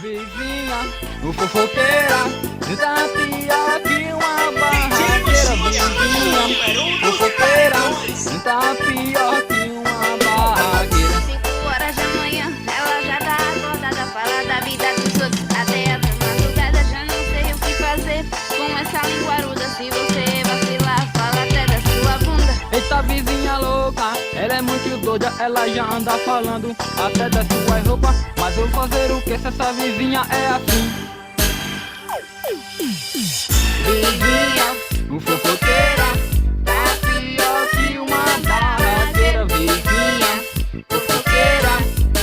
Vizinha, o fofoqueira, tá pior que uma barraqueira. Vizinha, fofoqueira, tá pior que uma barraqueira. 5 horas da manhã, ela já tá acordada, fala da vida dos outros até a madrugada. Já não sei o que fazer com essa linguaruda. Se você vacilar, fala até da sua bunda. Eita vizinha louca, ela é muito doida, ela já anda falando até das suas roupas. Mas eu vou fazer o que se essa vizinha é assim? Vizinha, o fofoqueira, tá pior que uma barraqueira. Vizinha, fofoqueira,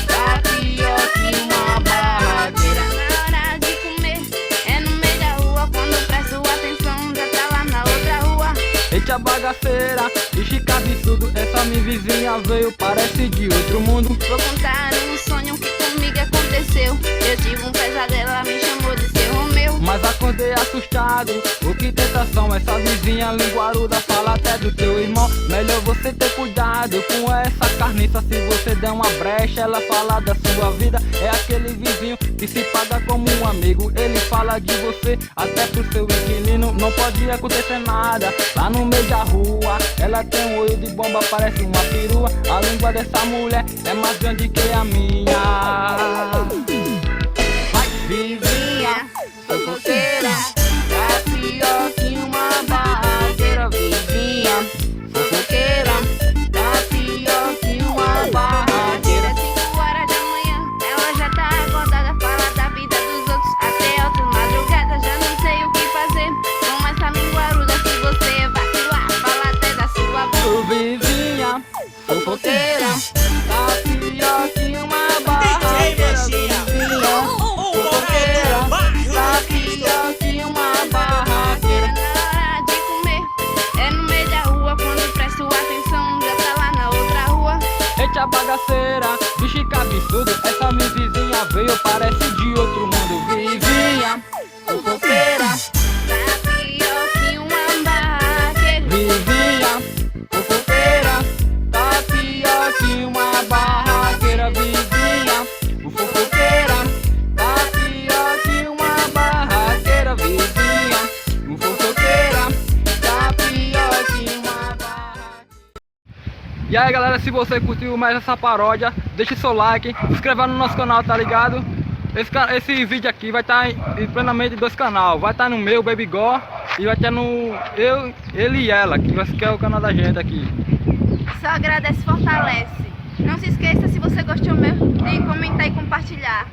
tá pior que uma barraqueira. Na hora de comer, é no meio da rua. Quando presto atenção, já tá lá na outra rua. Eita bagaceira, ixi que absurdo, essa minha vizinha veio, parece de outro mundo. Vou contar um sonho que comigo aconteceu. Eu tive um pesadelo, ela me chamou de seu Romeu. Mas acordei assustado, o que tentação, essa vizinha linguaruda fala até do teu irmão. Melhor você ter cuidado com essa carniça, se você der uma brecha, ela fala da sua vida. É aquele vizinho que se paga como um amigo, ele fala de você até pro seu inquilino. Não pode acontecer nada, lá no meio da rua, ela tem um olho de bomba, parece uma perua. A língua dessa mulher é mais grande que a minha. Vai, vizinha, fofoqueira, tá pior que uma barraqueira. Vizinha, fofoqueira, tá pior que uma barraqueira. 5 horas da manhã, ela já tá acordada, fala da vida dos outros até outra madrugada. Já não sei o que fazer com essa linguaruda. Se você vacilar, fala até da sua bunda. Vizinha, fofoqueira, tá pior que uma barraqueira. Vizinha, fofoqueira, tá pior que uma barraqueira. Na hora de comer, é no meio da rua. Quando presto atenção, já tá lá na outra rua. Eita bagaceira, bicho que absurdo, essa minha vizinha veio, parece de outro mundo. Vizinha, fofoqueira, Tá pior que uma barraqueira. vizinha, fofoqueira, tá pior que uma barraqueira. Vizinha, fofoqueira, tá pior que uma barraqueira. Vizinha, fofoqueira, tá pior que uma barraqueira. E aí galera, se você curtiu mais essa paródia, deixe seu like, se inscreva no nosso canal, tá ligado? Esse vídeo aqui vai estar em plenamente 2 canais. Vai estar no meu, Baby Go, e vai estar no ele e ela, que é o canal da gente aqui. Só agradece e fortalece. Não se esqueça, se você gostou mesmo, de comentar e compartilhar.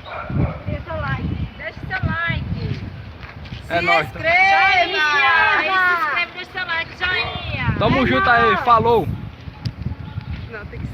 Deixa seu like. Deixa seu like. É nóis. Se inscreve, deixa seu like, joinha. Tamo junto aí, falou! Não, tem que